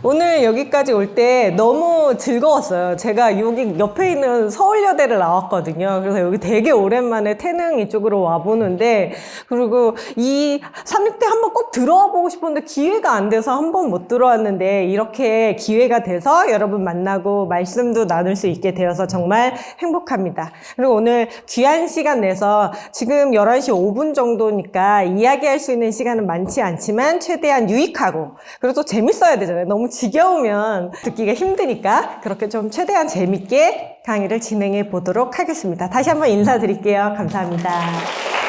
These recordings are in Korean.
오늘 여기까지 올 때 너무 즐거웠어요. 제가 여기 옆에 있는 서울여대를 나왔거든요. 그래서 여기 되게 오랜만에 태릉 이쪽으로 와보는데, 그리고 이 삼육대 한번 꼭 들어와 보고 싶었는데 기회가 안 돼서 한번 못 들어왔는데, 이렇게 기회가 돼서 여러분 만나고 말씀도 나눌 수 있게 되어서 정말 행복합니다. 그리고 오늘 귀한 시간 내서 지금 11시 5분 정도니까 이야기할 수 있는 시간은 많지 않지만 최대한 유익하고, 그리고 또 재밌어야 되잖아요. 너무 지겨우면 듣기가 힘드니까 그렇게 좀 최대한 재밌게 강의를 진행해 보도록 하겠습니다. 다시 한번 인사드릴게요. 감사합니다.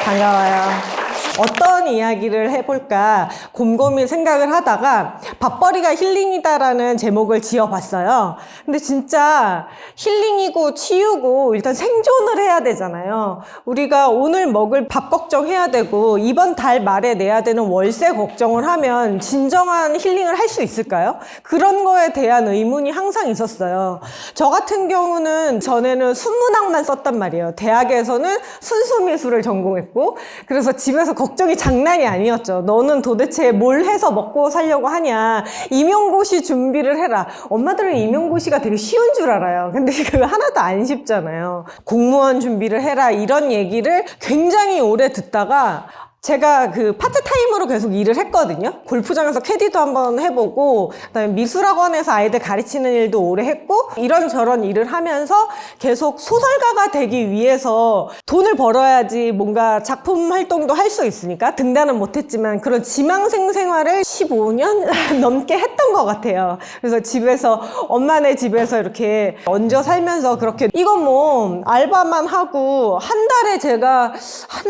반가워요. 어떤 이야기를 해볼까 곰곰이 생각을 하다가 밥벌이가 힐링이다라는 제목을 지어봤어요. 근데 진짜 힐링이고 치유고 일단 생존을 해야 되잖아요. 우리가 오늘 먹을 밥 걱정해야 되고 이번 달 말에 내야 되는 월세 걱정을 하면 진정한 힐링을 할 수 있을까요? 그런 거에 대한 의문이 항상 있었어요. 저 같은 경우는 전에는 순문학만 썼단 말이에요. 대학에서는 순수미술을 전공했고, 그래서 집에서 걱정이 장난이 아니었죠. 너는 도대체 뭘 해서 먹고 살려고 하냐. 임용고시 준비를 해라. 엄마들은 임용고시가 되게 쉬운 줄 알아요. 근데 그거 하나도 안 쉽잖아요. 공무원 준비를 해라. 이런 얘기를 굉장히 오래 듣다가 제가 그 파트타임으로 계속 일을 했거든요. 골프장에서 캐디도 한번 해보고, 그다음에 미술학원에서 아이들 가르치는 일도 오래 했고, 이런저런 일을 하면서 계속 소설가가 되기 위해서 돈을 벌어야지 뭔가 작품 활동도 할 수 있으니까 등단은 못했지만 그런 지망생 생활을 15년 넘게 했던 것 같아요. 그래서 집에서 엄마네 집에서 이렇게 얹어 살면서 그렇게 이건 뭐 알바만 하고 한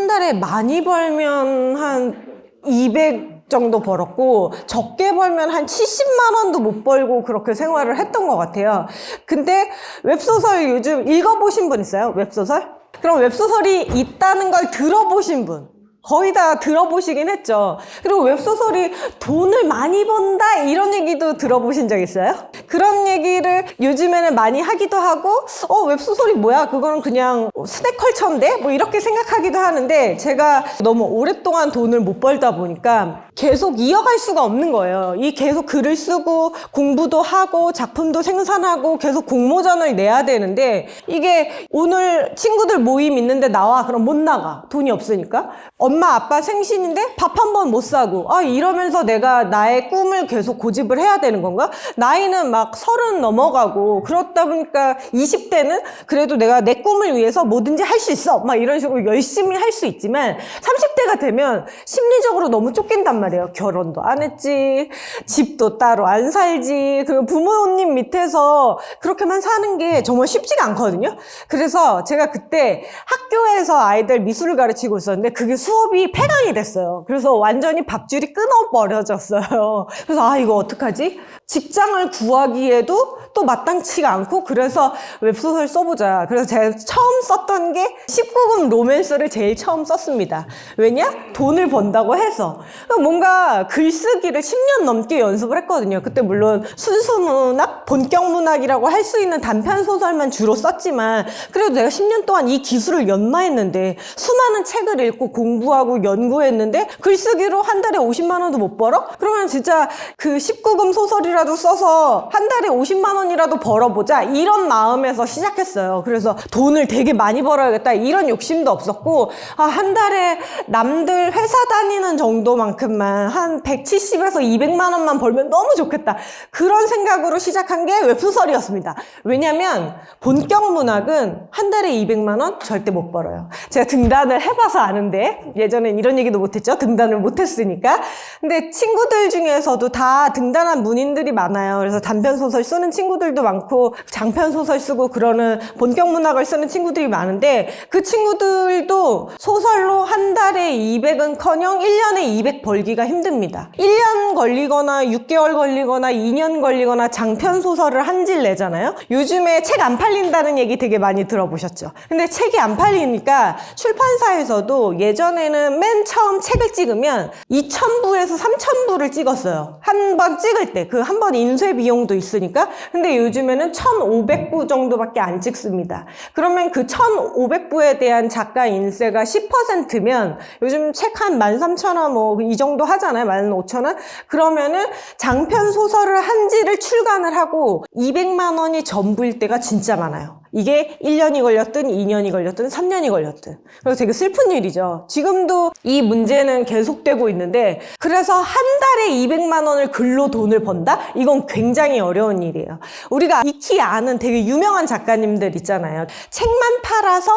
달에 많이 벌면 한 200 정도 벌었고, 적게 벌면 한 70만 원도 못 벌고 그렇게 생활을 했던 것 같아요. 근데 웹소설 요즘 읽어보신 분 있어요? 웹소설? 그럼 웹소설이 있다는 걸 들어보신 분? 거의 다 들어보시긴 했죠. 그리고 웹소설이 돈을 많이 번다 이런 얘기도 들어보신 적 있어요? 그런 얘기를 요즘에는 많이 하기도 하고, 웹소설이 뭐야? 그거는 그냥 스낵컬처인데? 뭐 이렇게 생각하기도 하는데, 제가 너무 오랫동안 돈을 못 벌다 보니까 계속 이어갈 수가 없는 거예요. 이 계속 글을 쓰고 공부도 하고 작품도 생산하고 계속 공모전을 내야 되는데, 이게 오늘 친구들 모임 있는데 나와. 그럼 못 나가. 돈이 없으니까. 엄마 아빠 생신인데 밥 한 번 못 사고, 이러면서 내가 나의 꿈을 계속 고집을 해야 되는 건가? 나이는 막 30 넘어가고 그렇다 보니까 20대는 그래도 내가 내 꿈을 위해서 뭐든지 할 수 있어 막 이런 식으로 열심히 할 수 있지만, 30대가 되면 심리적으로 너무 쫓긴단 말이에요. 결혼도 안 했지, 집도 따로 안 살지, 그리고 부모님 밑에서 그렇게만 사는 게 정말 쉽지가 않거든요. 그래서 제가 그때 학교에서 아이들 미술을 가르치고 있었는데 그게 수업이 폐강이 됐어요. 그래서 완전히 밥줄이 끊어버려졌어요. 그래서 이거 어떡하지? 직장을 구하기에도 또 마땅치가 않고, 그래서 웹소설 써보자. 그래서 제가 처음 썼던 게 19금 로맨스를 제일 처음 썼습니다. 왜냐? 돈을 번다고 해서. 뭔가 글쓰기를 10년 넘게 연습을 했거든요. 그때 물론 순수문학, 본격문학이라고 할 수 있는 단편소설만 주로 썼지만, 그래도 내가 10년 동안 이 기술을 연마했는데, 수많은 책을 읽고 공부하고 연구했는데 글쓰기로 한 달에 50만 원도 못 벌어? 그러면 진짜 그 19금 소설이라도 써서 한 달에 50만 원이라도 벌어보자, 이런 마음에서 시작했어요. 그래서 돈을 되게 많이 벌어야겠다 이런 욕심도 없었고, 한 달에 남들 회사 다니는 정도만큼만 한 170에서 200만 원만 벌면 너무 좋겠다, 그런 생각으로 시작한 게 웹소설이었습니다. 왜냐면 본격 문학은 한 달에 200만 원 절대 못 벌어요. 제가 등단을 해봐서 아는데, 예전엔 이런 얘기도 못했죠. 등단을 못했으니까. 근데 친구들 중에서도 다 등단한 문인들이 많아요. 그래서 단편소설 쓰는 친구들도 많고 장편소설 쓰고 그러는 본격문학을 쓰는 친구들이 많은데, 그 친구들도 소설로 한 달에 200은커녕 1년에 200 벌기가 힘듭니다. 1년 걸리거나 6개월 걸리거나 2년 걸리거나 장편소설을 한 질 내잖아요. 요즘에 책 안 팔린다는 얘기 되게 많이 들어보셨죠. 근데 책이 안 팔리니까 출판사에서도 예전에 예전에는 맨 처음 책을 찍으면 2,000부에서 3,000부를 찍었어요. 한 번 찍을 때. 그 한 번 인쇄 비용도 있으니까. 근데 요즘에는 1,500부 정도밖에 안 찍습니다. 그러면 그 1,500부에 대한 작가 인세가 10%면 요즘 책 한 13,000원 뭐 이 정도 하잖아요. 15,000원. 그러면은 장편 소설을 한 지를 출간을 하고 200만 원이 전부일 때가 진짜 많아요. 이게 1년이 걸렸든 2년이 걸렸든 3년이 걸렸든. 그래서 되게 슬픈 일이죠. 지금도 이 문제는 계속되고 있는데, 그래서 한 달에 200만 원을 글로 돈을 번다? 이건 굉장히 어려운 일이에요. 우리가 익히 아는 되게 유명한 작가님들 있잖아요. 책만 팔아서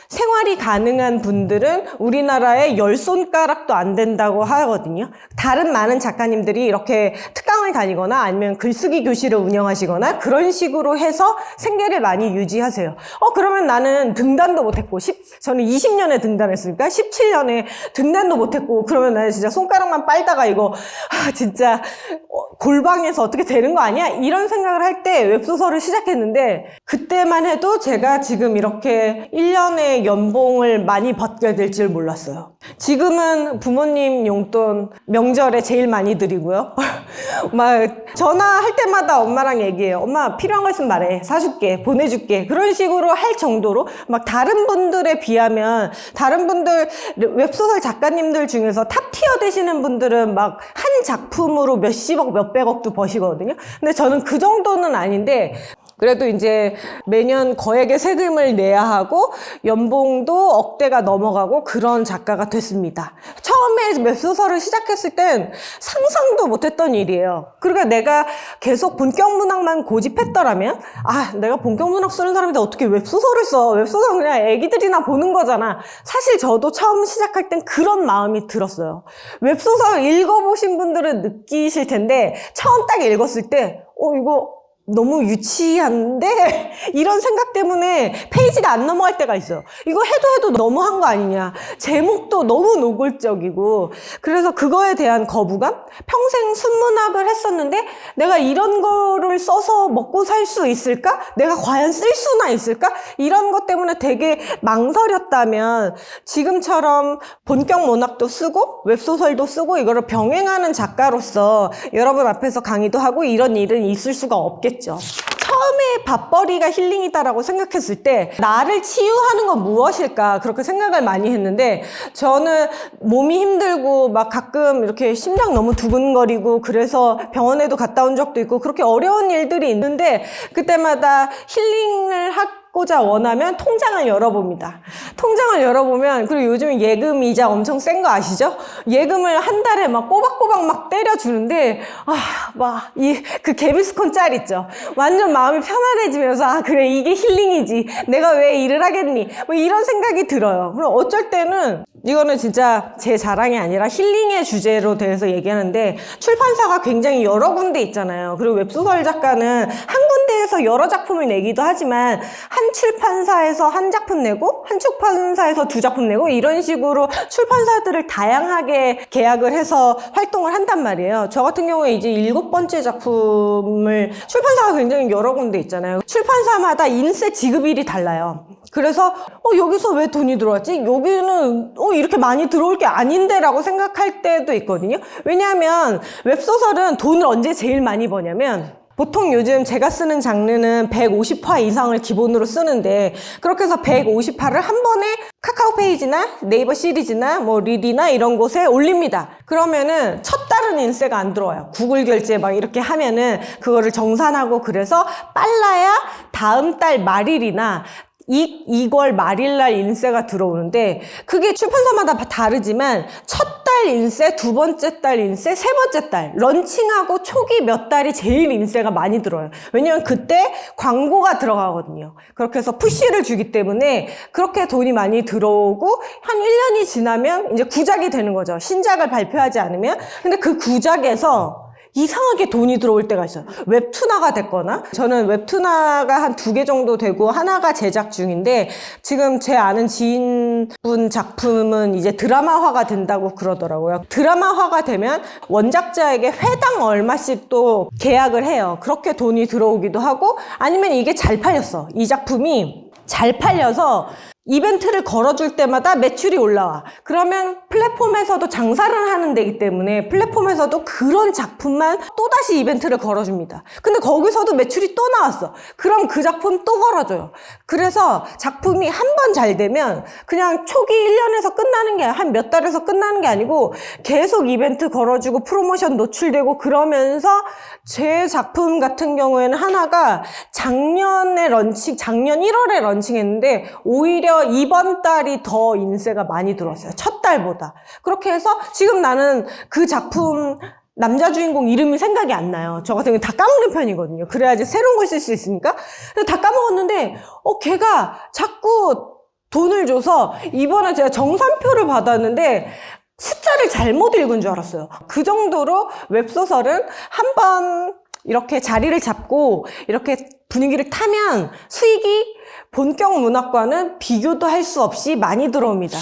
생활이 가능한 분들은 우리나라에 10손가락도 안 된다고 하거든요. 다른 많은 작가님들이 이렇게 특강을 다니거나 아니면 글쓰기 교실을 운영하시거나 그런 식으로 해서 생계를 많이 유지하세요. 그러면 나는 등단도 못했고, 저는 20년에 등단했으니까 17년에 등단도 못했고, 그러면 나는 진짜 손가락만 빨다가 이거 진짜 골방에서 어떻게 되는 거 아니야? 이런 생각을 할 때 웹소설을 시작했는데, 그때만 해도 제가 지금 이렇게 1년에 연봉을 많이 받게 될 줄 몰랐어요. 지금은 부모님 용돈 명절에 제일 많이 드리고요. 막 전화할 때마다 엄마랑 얘기해요. 엄마 필요한 거 있으면 말해. 사줄게. 보내줄게. 그런 식으로 할 정도로 막 다른 분들에 비하면, 다른 분들 웹소설 작가님들 중에서 탑티어 되시는 분들은 막 한 작품으로 몇십억 몇백억도 버시거든요. 근데 저는 그 정도는 아닌데, 그래도 이제 매년 거액의 세금을 내야 하고 연봉도 억대가 넘어가고 그런 작가가 됐습니다. 처음에 웹소설을 시작했을 땐 상상도 못했던 일이에요. 그러니까 내가 계속 본격문학만 고집했더라면, 내가 본격문학 쓰는 사람인데 어떻게 웹소설을 써? 웹소설은 그냥 애기들이나 보는 거잖아. 사실 저도 처음 시작할 땐 그런 마음이 들었어요. 웹소설 읽어보신 분들은 느끼실 텐데, 처음 딱 읽었을 때 이거 너무 유치한데? 이런 생각 때문에 페이지가 안 넘어갈 때가 있어요. 이거 해도 너무한 거 아니냐. 제목도 너무 노골적이고. 그래서 그거에 대한 거부감? 평생 순문학을 했었는데 내가 이런 거를 써서 먹고 살 수 있을까? 내가 과연 쓸 수나 있을까? 이런 것 때문에 되게 망설였다면, 지금처럼 본격 문학도 쓰고 웹소설도 쓰고 이거를 병행하는 작가로서 여러분 앞에서 강의도 하고 이런 일은 있을 수가 없겠죠. 처음에 밥벌이가 힐링이다라고 생각했을 때 나를 치유하는 건 무엇일까 그렇게 생각을 많이 했는데, 저는 몸이 힘들고 막 가끔 이렇게 심장 너무 두근거리고 그래서 병원에도 갔다 온 적도 있고 그렇게 어려운 일들이 있는데, 그때마다 힐링을 하고자 원하면 통장을 열어봅니다. 통장을 열어보면, 그리고 요즘 예금 이자 엄청 센 거 아시죠? 예금을 한 달에 막 꼬박꼬박 막 때려주는데, 그 개비스콘 짤 있죠? 완전 마음이 편안해지면서, 그래, 이게 힐링이지. 내가 왜 일을 하겠니? 뭐 이런 생각이 들어요. 그럼 어쩔 때는, 이거는 진짜 제 자랑이 아니라 힐링의 주제로 대해서 얘기하는데, 출판사가 굉장히 여러 군데 있잖아요. 그리고 웹소설 작가는 한 군데에서 여러 작품을 내기도 하지만, 한 출판사에서 한 작품 내고 한 출판사에서 두 작품 내고 이런 식으로 출판사들을 다양하게 계약을 해서 활동을 한단 말이에요. 저 같은 경우에 이제 7번째 작품을, 출판사가 굉장히 여러 군데 있잖아요. 출판사마다 인세 지급일이 달라요. 그래서 여기서 왜 돈이 들어왔지? 여기는 이렇게 많이 들어올 게 아닌데 라고 생각할 때도 있거든요. 왜냐하면 웹소설은 돈을 언제 제일 많이 버냐면, 보통 요즘 제가 쓰는 장르는 150화 이상을 기본으로 쓰는데, 그렇게 해서 150화를 한 번에 카카오 페이지나 네이버 시리즈나 뭐 리디나 이런 곳에 올립니다. 그러면은 첫 달은 인세가 안 들어와요. 구글 결제 막 이렇게 하면은 그거를 정산하고, 그래서 빨라야 다음 달 말일이나 2월 말일날 인세가 들어오는데, 그게 출판사마다 다르지만 첫 달 인세, 두 번째 달 인세, 세 번째 달, 런칭하고 초기 몇 달이 제일 인세가 많이 들어요. 왜냐면 그때 광고가 들어가거든요. 그렇게 해서 푸시를 주기 때문에 그렇게 돈이 많이 들어오고, 한 1년이 지나면 이제 구작이 되는 거죠. 신작을 발표하지 않으면. 근데 그 구작에서 이상하게 돈이 들어올 때가 있어요. 웹툰화가 됐거나, 저는 웹툰화가 한 2개 정도 되고 하나가 제작 중인데, 지금 제 아는 지인분 작품은 이제 드라마화가 된다고 그러더라고요. 드라마화가 되면 원작자에게 회당 얼마씩 또 계약을 해요. 그렇게 돈이 들어오기도 하고, 아니면 이게 잘 팔렸어. 이 작품이 잘 팔려서 이벤트를 걸어줄 때마다 매출이 올라와. 그러면 플랫폼에서도 장사를 하는 데이기 때문에 플랫폼에서도 그런 작품만 또다시 이벤트를 걸어줍니다. 근데 거기서도 매출이 또 나왔어. 그럼 그 작품 또 걸어줘요. 그래서 작품이 한 번 잘 되면 그냥 초기 1년에서 끝나는 게 한 몇 달에서 끝나는 게 아니고 계속 이벤트 걸어주고 프로모션 노출되고 그러면서 제 작품 같은 경우에는 하나가 작년 1월에 런칭했는데 오히려 이번 달이 더 인세가 많이 들어왔어요. 첫 달보다. 그렇게 해서 지금 나는 그 작품 남자 주인공 이름이 생각이 안 나요. 저 같은 경우는 다 까먹는 편이거든요. 그래야지 새로운 걸 쓸 수 있으니까. 근데 다 까먹었는데 걔가 자꾸 돈을 줘서 이번에 제가 정산표를 받았는데 숫자를 잘못 읽은 줄 알았어요. 그 정도로 웹소설은 한번 이렇게 자리를 잡고 이렇게 분위기를 타면 수익이 본격 문학과는 비교도 할 수 없이 많이 들어옵니다.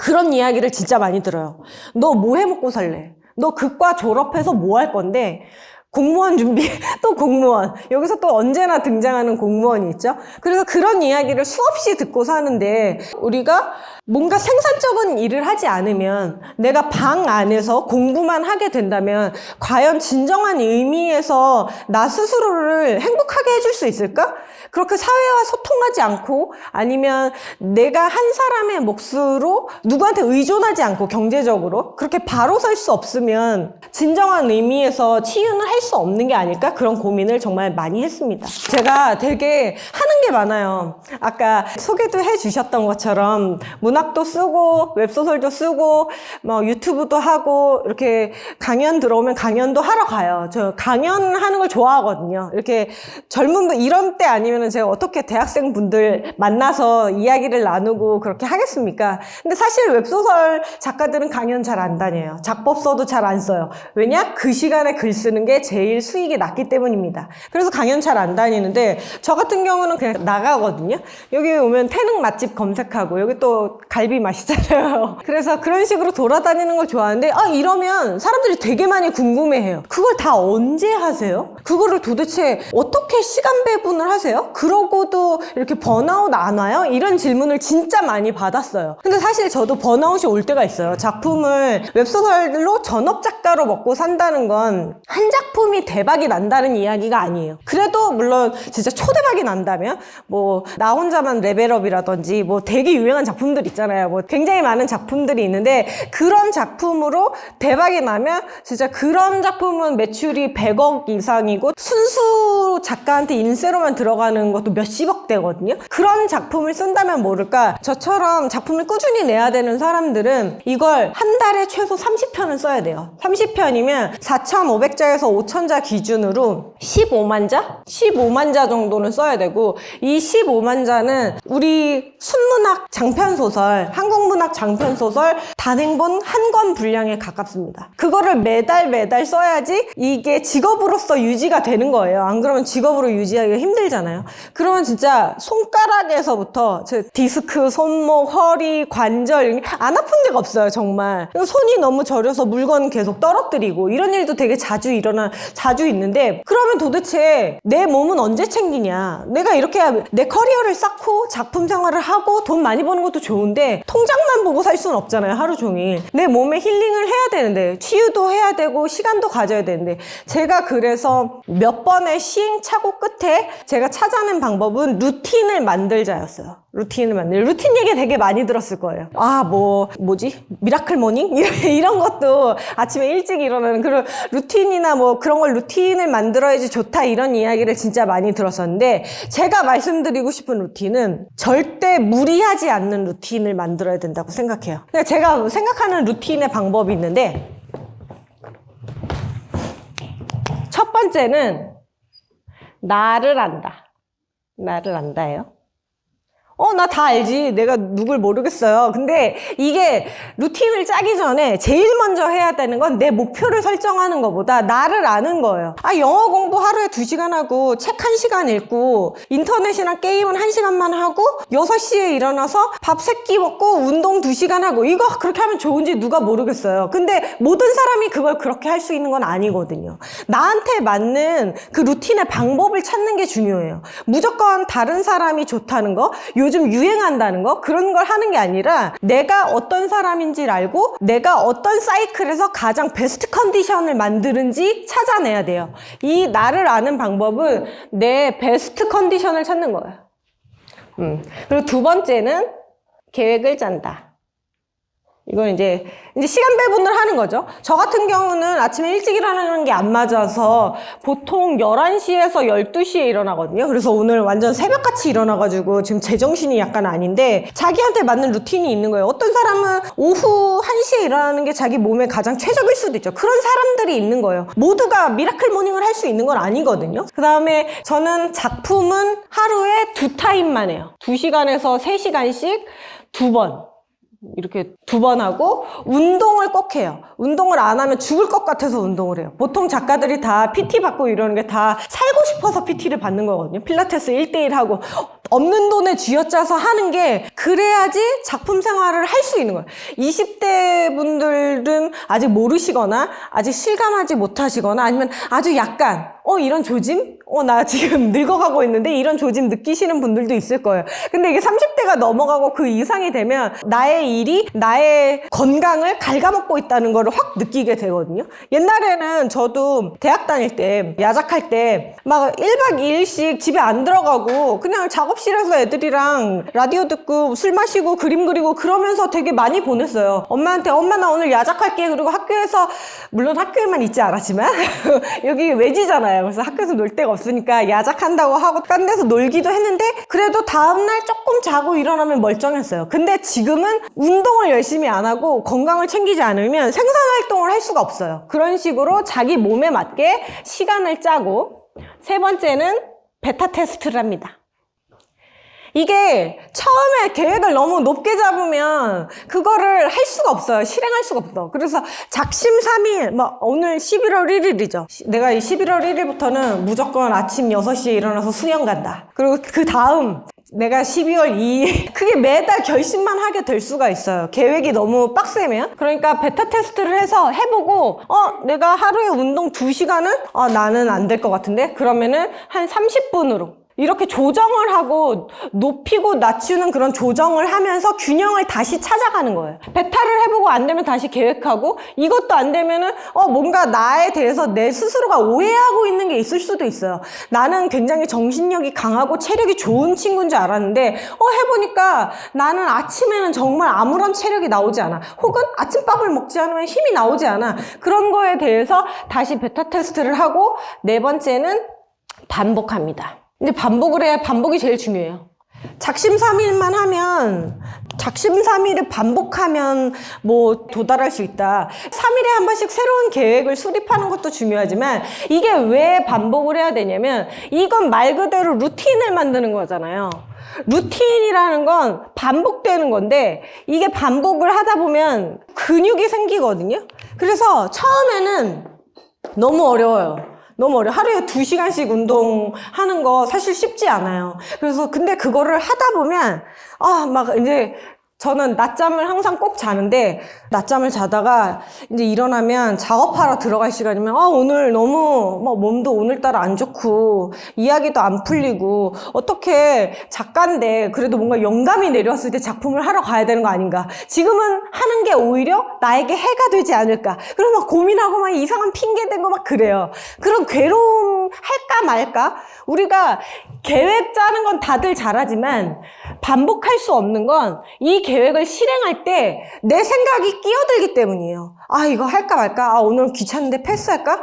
그런 이야기를 진짜 많이 들어요. 너 뭐 해 먹고 살래? 너 그과 졸업해서 뭐 할 건데? 공무원 준비, 또 공무원. 여기서 또 언제나 등장하는 공무원이 있죠. 그래서 그런 이야기를 수없이 듣고 사는데 우리가 뭔가 생산적인 일을 하지 않으면 내가 방 안에서 공부만 하게 된다면 과연 진정한 의미에서 나 스스로를 행복하게 해줄 수 있을까? 그렇게 사회와 소통하지 않고 아니면 내가 한 사람의 몫으로 누구한테 의존하지 않고 경제적으로 그렇게 바로 설 수 없으면 진정한 의미에서 치유는 할 수 없는 게 아닐까? 그런 고민을 정말 많이 했습니다. 제가 되게 하는 게 많아요. 아까 소개도 해주셨던 것처럼 문학도 쓰고 웹소설도 쓰고 뭐 유튜브도 하고 이렇게 강연 들어오면 강연도 하러 가요. 저 강연하는 걸 좋아하거든요. 이렇게 젊은 분 이런 때 아니면 제가 어떻게 대학생분들 만나서 이야기를 나누고 그렇게 하겠습니까? 근데 사실 웹소설 작가들은 강연 잘 안 다녀요. 작법서도 잘 안 써요. 왜냐? 그 시간에 글 쓰는 게 제일 수익이 낮기 때문입니다. 그래서 강연 잘 안 다니는데 저 같은 경우는 그냥 나가거든요. 여기 오면 태릉 맛집 검색하고 여기 또 갈비 맛있잖아요. 그래서 그런 식으로 돌아다니는 걸 좋아하는데 이러면 사람들이 되게 많이 궁금해해요. 그걸 다 언제 하세요? 그거를 도대체 어떻게 시간 배분을 하세요? 그러고도 이렇게 번아웃 안 와요? 이런 질문을 진짜 많이 받았어요. 근데 사실 저도 번아웃이 올 때가 있어요. 작품을 웹소설로 전업 작가로 먹고 산다는 건 한 작품이 대박이 난다는 이야기가 아니에요. 그래도 물론 진짜 초대박이 난다면 뭐 나 혼자만 레벨업이라든지 뭐 되게 유명한 작품들 있잖아요. 뭐 굉장히 많은 작품들이 있는데 그런 작품으로 대박이 나면 진짜 그런 작품은 매출이 100억 이상이고 순수 작가한테 인세로만 들어가는 것도 몇십억 되거든요. 그런 작품을 쓴다면 모를까 저처럼 작품을 꾸준히 내야 되는 사람들은 이걸 한 달에 최소 30편은 써야 돼요. 30편이면 4,500자에서 5,000자 기준으로 15만 자? 15만 자 정도는 써야 되고 이 15만 자는 우리 순문학 장편소설, 한국문학 장편소설 단행본 한 권 분량에 가깝습니다. 그거를 매달 써야지 이게 직업으로서 유지가 되는 거예요. 안 그러면 직업으로 유지하기가 힘들잖아요. 그러면 진짜 손가락에서부터 디스크, 손목, 허리, 관절 안 아픈 데가 없어요. 정말. 손이 너무 저려서 물건 계속 떨어뜨리고 이런 일도 되게 자주 있는데 그러면 도대체 내 몸은 언제 챙기냐? 내가 이렇게 내 커리어를 쌓고 작품 생활을 하고 돈 많이 버는 것도 좋은데 통장만 보고 살 수는 없잖아요. 하루 종일. 내 몸에 힐링을 해야 되는데 치유도 해야 되고 시간도 가져야 되는데 제가 그래서 몇 번의 시행착오 끝에 제가 찾아낸 방법은 루틴을 만들자였어요. 루틴 얘기 되게 많이 들었을 거예요. 미라클 모닝? 이런 것도 아침에 일찍 일어나는 그런 루틴이나 뭐 그런 걸 루틴을 만들어야지 좋다 이런 이야기를 진짜 많이 들었었는데 제가 말씀드리고 싶은 루틴은 절대 무리하지 않는 루틴을 만들어야 된다고 생각해요. 제가 생각하는 루틴의 방법이 있는데 첫 번째는 나를 안다예요. 나 다 알지. 내가 누굴 모르겠어요. 근데 이게 루틴을 짜기 전에 제일 먼저 해야 되는 건 내 목표를 설정하는 것보다 나를 아는 거예요. 영어 공부 하루에 2시간 하고 책 1시간 읽고 인터넷이랑 게임은 1시간만 하고 6시에 일어나서 밥 3끼 먹고 운동 2시간 하고 이거 그렇게 하면 좋은지 누가 모르겠어요. 근데 모든 사람이 그걸 그렇게 할 수 있는 건 아니거든요. 나한테 맞는 그 루틴의 방법을 찾는 게 중요해요. 무조건 다른 사람이 좋다는 거 요즘 유행한다는 거 그런 걸 하는 게 아니라 내가 어떤 사람인지를 알고 내가 어떤 사이클에서 가장 베스트 컨디션을 만드는지 찾아내야 돼요. 이 나를 아는 방법은 내 베스트 컨디션을 찾는 거예요. 그리고 두 번째는 계획을 짠다. 이건 이제 시간 배분을 하는 거죠. 저 같은 경우는 아침에 일찍 일어나는 게 안 맞아서 보통 11시에서 12시에 일어나거든요. 그래서 오늘 완전 새벽같이 일어나가지고 지금 제정신이 약간 아닌데 자기한테 맞는 루틴이 있는 거예요. 어떤 사람은 오후 1시에 일어나는 게 자기 몸에 가장 최적일 수도 있죠. 그런 사람들이 있는 거예요. 모두가 미라클 모닝을 할 수 있는 건 아니거든요. 그 다음에 저는 작품은 하루에 2타임만 해요. 2시간에서 3시간씩 2번. 이렇게 2번 하고 운동을 꼭 해요. 운동을 안 하면 죽을 것 같아서 운동을 해요. 보통 작가들이 다 PT 받고 이러는 게 다 살고 싶어서 PT를 받는 거거든요. 필라테스 1대1 하고 없는 돈에 쥐어짜서 하는 게 그래야지 작품 생활을 할 수 있는 거예요. 20대 분들은 아직 모르시거나 아직 실감하지 못하시거나 아니면 아주 약간 이런 조짐? 나 지금 늙어가고 있는데 이런 조짐 느끼시는 분들도 있을 거예요. 근데 이게 30대가 넘어가고 그 이상이 되면 나의 일이 나의 건강을 갉아먹고 있다는 걸 확 느끼게 되거든요. 옛날에는 저도 대학 다닐 때 야작할 때 막 1박 2일씩 집에 안 들어가고 그냥 작업실에서 애들이랑 라디오 듣고 술 마시고 그림 그리고 그러면서 되게 많이 보냈어요. 엄마한테 엄마 나 오늘 야작할게. 그리고 학교에서 물론 학교에만 있지 않았지만 여기 외지잖아요. 그래서 학교에서 놀 데가 없으니까 야작한다고 하고 딴 데서 놀기도 했는데 그래도 다음날 조금 자고 일어나면 멀쩡했어요. 근데 지금은 운동을 열심히 안 하고 건강을 챙기지 않으면 생산활동을 할 수가 없어요. 그런 식으로 자기 몸에 맞게 시간을 짜고 세 번째는 베타 테스트를 합니다. 이게 처음에 계획을 너무 높게 잡으면 그거를 할 수가 없어요. 실행할 수가 없어. 그래서 작심삼일, 오늘 11월 1일이죠. 내가 이 11월 1일부터는 무조건 아침 6시에 일어나서 수영 간다. 그리고 그 다음 내가 12월 2일 그게 매달 결심만 하게 될 수가 있어요. 계획이 너무 빡세면. 그러니까 베타 테스트를 해서 해보고 내가 하루에 운동 2시간은 나는 안 될 것 같은데 그러면은 한 30분으로 이렇게 조정을 하고 높이고 낮추는 그런 조정을 하면서 균형을 다시 찾아가는 거예요. 베타를 해보고 안 되면 다시 계획하고 이것도 안 되면은 뭔가 나에 대해서 내 스스로가 오해하고 있는 게 있을 수도 있어요. 나는 굉장히 정신력이 강하고 체력이 좋은 친구인 줄 알았는데 해보니까 나는 아침에는 정말 아무런 체력이 나오지 않아. 혹은 아침밥을 먹지 않으면 힘이 나오지 않아. 그런 거에 대해서 다시 베타 테스트를 하고 네 번째는 반복합니다. 근데 반복을 해야 반복이 제일 중요해요. 작심삼일만 하면 작심삼일을 반복하면 도달할 수 있다. 3일에 한 번씩 새로운 계획을 수립하는 것도 중요하지만 이게 왜 반복을 해야 되냐면 이건 말 그대로 루틴을 만드는 거잖아요. 루틴이라는 건 반복되는 건데 이게 반복을 하다 보면 근육이 생기거든요. 그래서 처음에는 너무 어려워요. 너무 어려워. 하루에 2시간씩 운동하는 거 사실 쉽지 않아요. 그래서 근데 그거를 하다 보면 이제 저는 낮잠을 항상 꼭 자는데 낮잠을 자다가 이제 일어나면 작업하러 들어갈 시간이면 오늘 너무 몸도 오늘따라 안 좋고 이야기도 안 풀리고 어떻게 작가인데 그래도 뭔가 영감이 내려왔을 때 작품을 하러 가야 되는 거 아닌가. 지금은 하는 게 오히려 나에게 해가 되지 않을까. 그래서 막 고민하고 막 이상한 핑계 대고 막 그래요. 그런 괴로움 할까 말까. 우리가 계획 짜는 건 다들 잘하지만 반복할 수 없는 건 이 계획을 실행할 때 내 생각이 끼어들기 때문이에요. 이거 할까 말까? 오늘 귀찮은데 패스할까?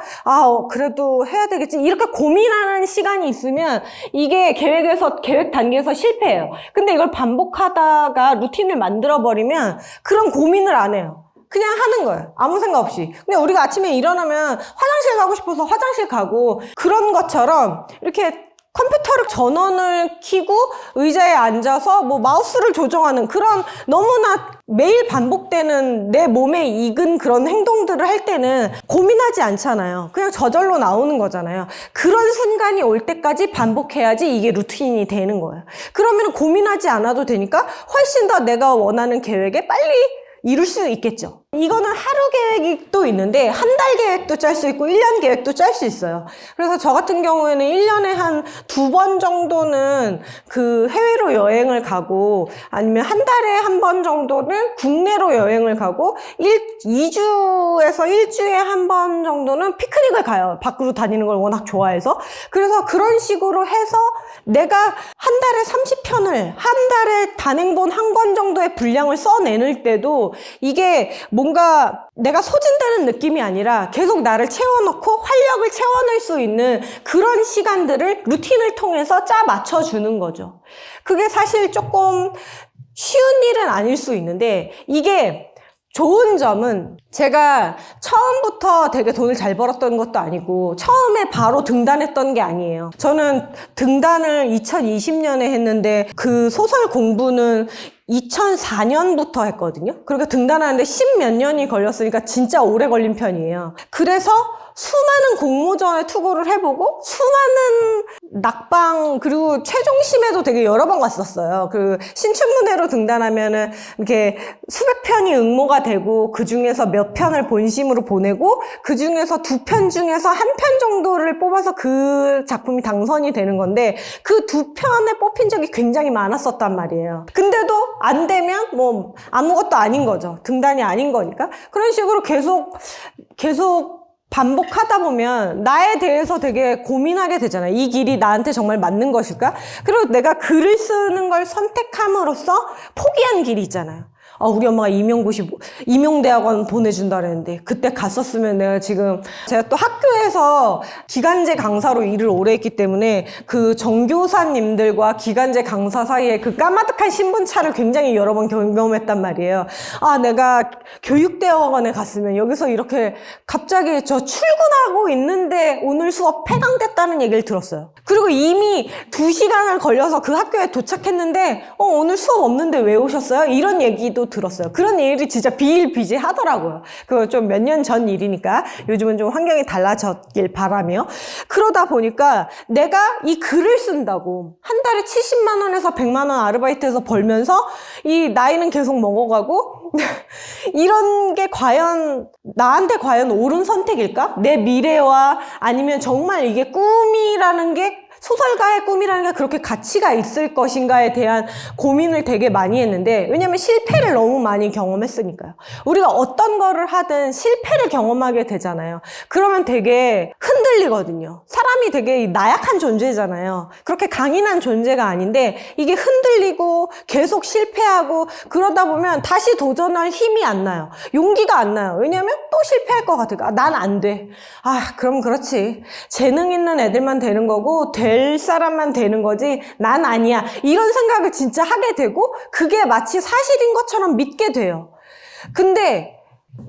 그래도 해야 되겠지. 이렇게 고민하는 시간이 있으면 이게 계획 단계에서 실패해요. 근데 이걸 반복하다가 루틴을 만들어버리면 그런 고민을 안 해요. 그냥 하는 거예요. 아무 생각 없이. 근데 우리가 아침에 일어나면 화장실 가고 싶어서 화장실 가고 그런 것처럼 이렇게 컴퓨터를 전원을 켜고 의자에 앉아서 마우스를 조정하는 그런 너무나 매일 반복되는 내 몸에 익은 그런 행동들을 할 때는 고민하지 않잖아요. 그냥 저절로 나오는 거잖아요. 그런 순간이 올 때까지 반복해야지 이게 루틴이 되는 거예요. 그러면 고민하지 않아도 되니까 훨씬 더 내가 원하는 계획에 빨리 이룰 수 있겠죠. 이거는 하루 계획이 또 있는데 한 달 계획도 짤 수 있고 1년 계획도 짤 수 있어요. 그래서 저 같은 경우에는 1년에 한 2번 정도는 그 해외로 여행을 가고 아니면 한 달에 한 번 정도는 국내로 여행을 가고 2주에서 1주에 한 번 정도는 피크닉을 가요. 밖으로 다니는 걸 워낙 좋아해서. 그래서 그런 식으로 해서 내가 한 달에 30편을 한 달에 단행본 한 권 정도의 분량을 써내는 때도 이게 뭔가 내가 소진되는 느낌이 아니라 계속 나를 채워넣고 활력을 채워낼 수 있는 그런 시간들을 루틴을 통해서 짜 맞춰주는 거죠. 그게 사실 조금 쉬운 일은 아닐 수 있는데 이게 좋은 점은 제가 처음부터 되게 돈을 잘 벌었던 것도 아니고 처음에 바로 등단했던 게 아니에요. 저는 등단을 2020년에 했는데 그 소설 공부는 2004년부터 했거든요. 그러니까 등단하는데 10몇 년이 걸렸으니까 진짜 오래 걸린 편이에요. 그래서 수많은 공모전에 투고를 해보고 수많은 낙방 그리고 최종심에도 되게 여러 번 갔었어요. 그 신춘문예로 등단하면은 이렇게 수백 편이 응모가 되고 그 중에서 몇 편을 본심으로 보내고 그 중에서 2편 중에서 1편 정도를 뽑아서 그 작품이 당선이 되는 건데 그 2편에 뽑힌 적이 굉장히 많았었단 말이에요. 근데도 안 되면 뭐 아무것도 아닌 거죠. 등단이 아닌 거니까. 그런 식으로 계속 반복하다 보면 나에 대해서 되게 고민하게 되잖아요. 이 길이 나한테 정말 맞는 것일까? 그리고 내가 글을 쓰는 걸 선택함으로써 포기한 길이 있잖아요. 우리 엄마가 임용대학원 보내준다 그랬는데 그때 갔었으면 내가 지금 제가 또 학교에서 기간제 강사로 일을 오래 했기 때문에 그 정교사님들과 기간제 강사 사이에 그 까마득한 신분차를 굉장히 여러 번 경험했단 말이에요. 내가 교육대학원에 갔으면 여기서 이렇게 갑자기 저 출근하고 있는데 오늘 수업 폐강됐다는 얘기를 들었어요. 그리고 이미 2시간을 걸려서 그 학교에 도착했는데 오늘 수업 없는데 왜 오셨어요? 이런 얘기도 들었어요. 그런 일이 진짜 비일비재하더라고요. 그거 좀 몇 년 전 일이니까 요즘은 좀 환경이 달라졌길 바라며 그러다 보니까 내가 이 글을 쓴다고 한 달에 70만 원에서 100만 원 아르바이트해서 벌면서 이 나이는 계속 먹어가고 이런 게 나한테 과연 옳은 선택일까? 내 미래와 아니면 정말 이게 꿈이라는 게 소설가의 꿈이라는 게 그렇게 가치가 있을 것인가에 대한 고민을 되게 많이 했는데 왜냐면 실패를 너무 많이 경험했으니까요. 우리가 어떤 거를 하든 실패를 경험하게 되잖아요. 그러면 되게 흔들리거든요. 사람이 되게 나약한 존재잖아요. 그렇게 강인한 존재가 아닌데 이게 흔들리고 계속 실패하고 그러다 보면 다시 도전할 힘이 안 나요. 용기가 안 나요. 왜냐면 또 실패할 것 같으니까 난 안 돼. 그럼 그렇지. 재능 있는 애들만 되는 거고 될 사람만 되는 거지 난 아니야. 이런 생각을 진짜 하게 되고 그게 마치 사실인 것처럼 믿게 돼요. 근데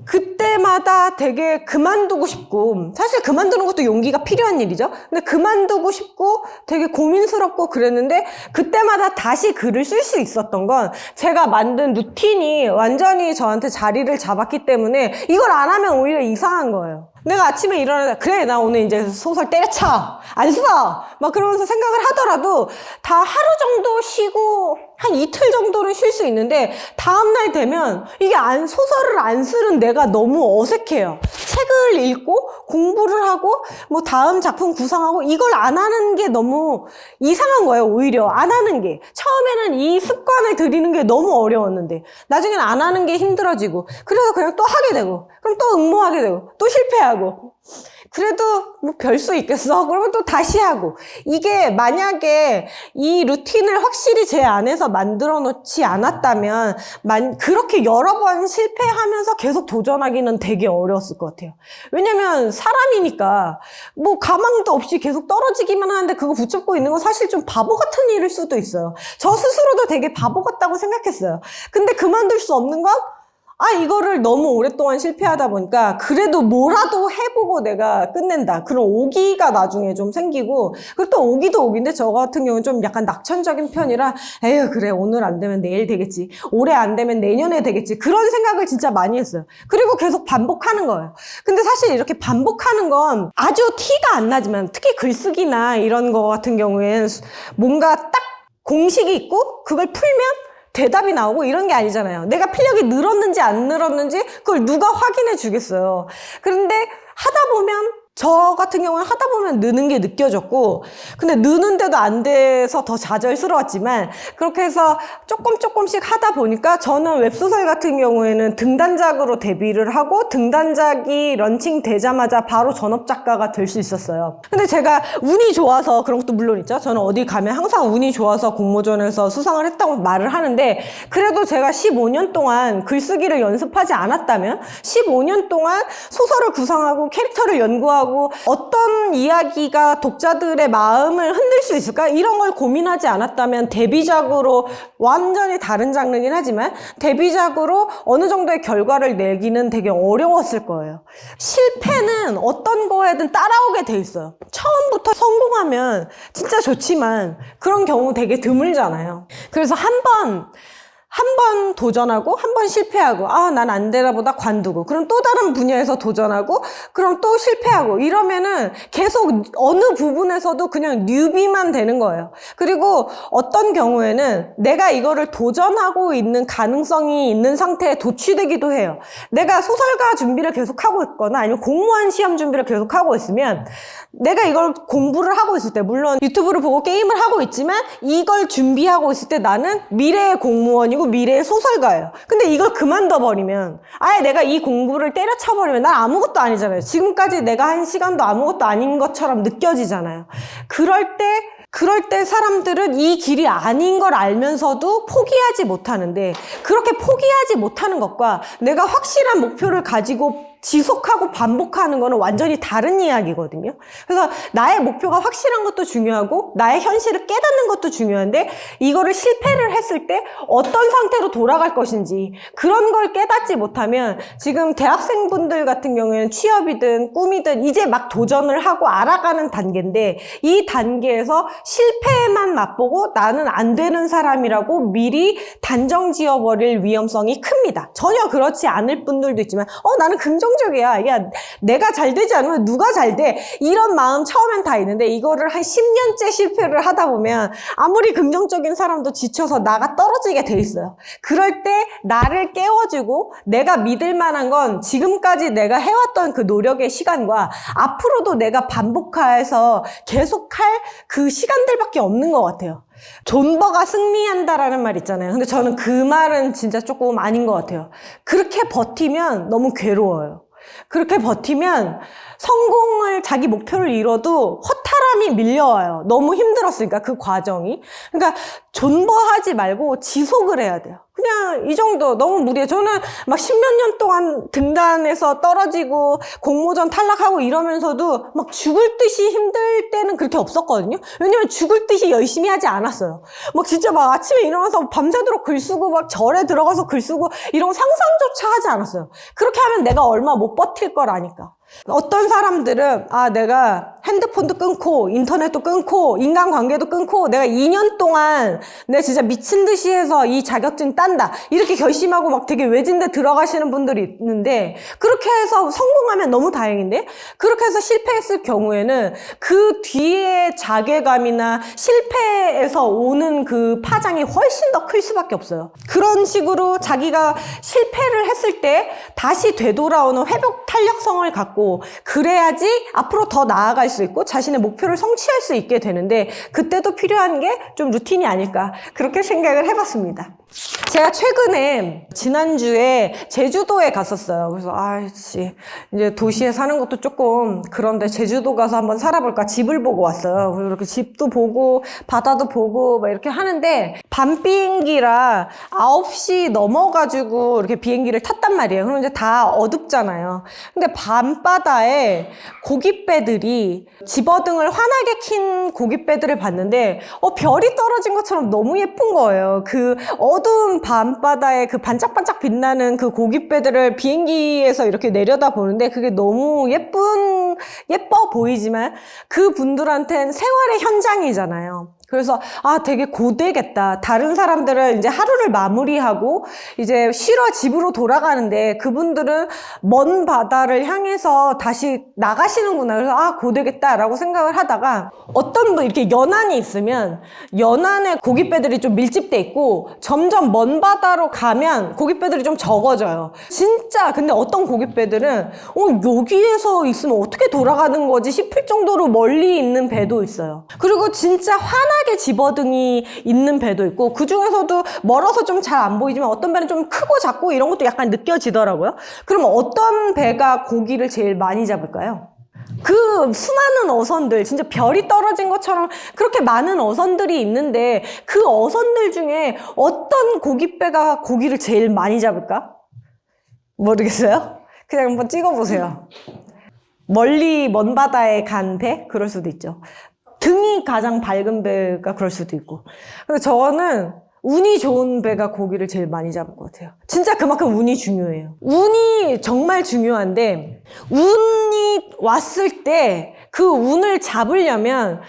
그때마다 되게 그만두고 싶고 사실 그만두는 것도 용기가 필요한 일이죠. 근데 그만두고 싶고 되게 고민스럽고 그랬는데 그때마다 다시 글을 쓸 수 있었던 건 제가 만든 루틴이 완전히 저한테 자리를 잡았기 때문에 이걸 안 하면 오히려 이상한 거예요. 내가 아침에 일어나서 그래 나 오늘 이제 소설 때려쳐 안 써! 막 그러면서 생각을 하더라도 다 하루 정도 쉬고 한 이틀 정도는 쉴 수 있는데 다음날 되면 이게 소설을 안 쓰는 내가 너무 어색해요. 책을 읽고 공부를 하고 뭐 다음 작품 구상하고 이걸 안 하는 게 너무 이상한 거예요. 오히려 안 하는 게 처음에는 이 습관을 들이는 게 너무 어려웠는데 나중에는 안 하는 게 힘들어지고 그래서 그냥 또 하게 되고 그럼 또 응모하게 되고 또 실패하고 그래도 뭐 별 수 있겠어? 그러면 또 다시 하고 이게 만약에 이 루틴을 확실히 제 안에서 만들어 놓지 않았다면 그렇게 여러 번 실패하면서 계속 도전하기는 되게 어려웠을 것 같아요. 왜냐면 사람이니까 뭐 가망도 없이 계속 떨어지기만 하는데 그거 붙잡고 있는 건 사실 좀 바보 같은 일일 수도 있어요. 저 스스로도 되게 바보 같다고 생각했어요. 근데 그만둘 수 없는 건 이거를 너무 오랫동안 실패하다 보니까 그래도 뭐라도 해보고 내가 끝낸다. 그런 오기가 나중에 좀 생기고 그리고 또 오기도 오기인데 저 같은 경우는 좀 약간 낙천적인 편이라 에휴 그래 오늘 안 되면 내일 되겠지. 올해 안 되면 내년에 되겠지. 그런 생각을 진짜 많이 했어요. 그리고 계속 반복하는 거예요. 근데 사실 이렇게 반복하는 건 아주 티가 안 나지만 특히 글쓰기나 이런 거 같은 경우에는 뭔가 딱 공식이 있고 그걸 풀면 대답이 나오고 이런 게 아니잖아요. 내가 필력이 늘었는지 안 늘었는지 그걸 누가 확인해 주겠어요. 그런데 하다 보면 저 같은 경우는 하다 보면 느는 게 느껴졌고, 근데 느는데도 안 돼서 더 좌절스러웠지만, 그렇게 해서 조금씩 하다 보니까 저는 웹소설 같은 경우에는 등단작으로 데뷔를 하고 등단작이 런칭되자마자 바로 전업작가가 될 수 있었어요. 근데 제가 운이 좋아서, 그런 것도 물론 있죠. 저는 어디 가면 항상 운이 좋아서 공모전에서 수상을 했다고 말을 하는데, 그래도 제가 15년 동안 글쓰기를 연습하지 않았다면 15년 동안 소설을 구상하고 캐릭터를 연구하고 어떤 이야기가 독자들의 마음을 흔들 수 있을까? 이런 걸 고민하지 않았다면 데뷔작으로, 완전히 다른 장르긴 하지만 데뷔작으로 어느 정도의 결과를 내기는 되게 어려웠을 거예요. 실패는 어떤 거에든 따라오게 돼 있어요. 처음부터 성공하면 진짜 좋지만 그런 경우 되게 드물잖아요. 그래서 한 번 도전하고 한 번 실패하고, 난 안 되나 보다 관두고, 그럼 또 다른 분야에서 도전하고, 그럼 또 실패하고, 이러면은 계속 어느 부분에서도 그냥 뉴비만 되는 거예요. 그리고 어떤 경우에는 내가 이거를 도전하고 있는 가능성이 있는 상태에 도취되기도 해요. 내가 소설가 준비를 계속하고 있거나 아니면 공무원 시험 준비를 계속하고 있으면 내가 이걸 공부를 하고 있을 때, 물론 유튜브를 보고 게임을 하고 있지만 이걸 준비하고 있을 때 나는 미래의 공무원이고 미래의 소설가예요. 근데 이걸 그만둬버리면, 아예 내가 이 공부를 때려쳐버리면 난 아무것도 아니잖아요. 지금까지 내가 한 시간도 아무것도 아닌 것처럼 느껴지잖아요. 그럴 때 사람들은 이 길이 아닌 걸 알면서도 포기하지 못하는데, 그렇게 포기하지 못하는 것과 내가 확실한 목표를 가지고 지속하고 반복하는 거는 완전히 다른 이야기거든요. 그래서 나의 목표가 확실한 것도 중요하고 나의 현실을 깨닫는 것도 중요한데, 이거를 실패를 했을 때 어떤 상태로 돌아갈 것인지 그런 걸 깨닫지 못하면, 지금 대학생분들 같은 경우에는 취업이든 꿈이든 이제 막 도전을 하고 알아가는 단계인데, 이 단계에서 실패만 맛보고 나는 안 되는 사람이라고 미리 단정 지어버릴 위험성이 큽니다. 전혀 그렇지 않을 분들도 있지만 나는 긍정적이야. 야, 내가 잘 되지 않으면 누가 잘 돼? 이런 마음 처음엔 다 있는데, 이거를 한 10년째 실패를 하다 보면 아무리 긍정적인 사람도 지쳐서 나가 떨어지게 돼 있어요. 그럴 때 나를 깨워주고 내가 믿을 만한 건 지금까지 내가 해왔던 그 노력의 시간과 앞으로도 내가 반복해서 계속할 그 시간들밖에 없는 것 같아요. 존버가 승리한다라는 말 있잖아요. 근데 저는 그 말은 진짜 조금 아닌 것 같아요. 그렇게 버티면 너무 괴로워요. 그렇게 버티면 성공을, 자기 목표를 이뤄도 허탈함이 밀려와요. 너무 힘들었으니까, 그 과정이. 그러니까 존버하지 말고 지속을 해야 돼요. 그냥 이 정도 너무 무리해요. 저는 막 10몇 년 동안 등단해서 떨어지고 공모전 탈락하고 이러면서도 막 죽을 듯이 힘들 때는 그렇게 없었거든요. 왜냐면 죽을 듯이 열심히 하지 않았어요. 막 진짜 막 아침에 일어나서 밤새도록 글 쓰고 막 절에 들어가서 글 쓰고 이런 거 상상조차 하지 않았어요. 그렇게 하면 내가 얼마 못 버틸 걸 아니까. 어떤 사람들은 내가 핸드폰도 끊고 인터넷도 끊고 인간관계도 끊고 내가 2년 동안 내가 진짜 미친 듯이 해서 이 자격증 딴다, 이렇게 결심하고 막 되게 외진데 들어가시는 분들이 있는데, 그렇게 해서 성공하면 너무 다행인데, 그렇게 해서 실패했을 경우에는 그 뒤에 자괴감이나 실패에서 오는 그 파장이 훨씬 더 클 수밖에 없어요. 그런 식으로 자기가 실패를 했을 때 다시 되돌아오는 회복 탄력성을 갖고, 그래야지 앞으로 더 나아갈 수 있고 자신의 목표를 성취할 수 있게 되는데, 그때도 필요한 게 좀 루틴이 아닐까, 그렇게 생각을 해봤습니다. 제가 최근에 지난주에 제주도에 갔었어요. 그래서 이제 도시에 사는 것도 조금 그런데 제주도 가서 한번 살아볼까, 집을 보고 왔어요. 그리고 이렇게 집도 보고 바다도 보고 막 이렇게 하는데, 밤 비행기라 9시 넘어가지고 이렇게 비행기를 탔단 말이에요. 그럼 이제 다 어둡잖아요. 근데 밤바다에 고깃배들이, 집어등을 환하게 킨 고깃배들을 봤는데 별이 떨어진 것처럼 너무 예쁜 거예요. 그 어두운 밤바다에 그 반짝반짝 빛나는 그 고깃배들을 비행기에서 이렇게 내려다 보는데, 그게 너무 예뻐 보이지만 그 분들한테는 생활의 현장이잖아요. 그래서 되게 고되겠다. 다른 사람들은 이제 하루를 마무리하고 이제 쉬러 집으로 돌아가는데 그분들은 먼 바다를 향해서 다시 나가시는구나. 그래서 고되겠다라고 생각을 하다가 어떤 분 이렇게 연안이 있으면 연안에 고깃배들이 좀 밀집돼 있고 점점 먼 바다로 가면 고깃배들이 좀 적어져요. 진짜 근데 어떤 고깃배들은 여기에서 있으면 어떻게 돌아가는 거지 싶을 정도로 멀리 있는 배도 있어요. 그리고 진짜 환하게 집어등이 있는 배도 있고 그 중에서도 멀어서 좀 잘 안 보이지만 어떤 배는 좀 크고 작고 이런 것도 약간 느껴지더라고요. 그럼 어떤 배가 고기를 제일 많이 잡을까요? 그 수많은 어선들, 진짜 별이 떨어진 것처럼 그렇게 많은 어선들이 있는데 그 어선들 중에 어떤 고깃배가 고기를 제일 많이 잡을까? 모르겠어요? 그냥 한번 찍어보세요. 멀리 먼 바다에 간 배? 그럴 수도 있죠. 등이 가장 밝은 배가 그럴 수도 있고. 그래서 저는 운이 좋은 배가 고기를 제일 많이 잡을 것 같아요. 진짜 그만큼 운이 중요해요. 운이 정말 중요한데 운이 왔을 때 그 운을 잡으려면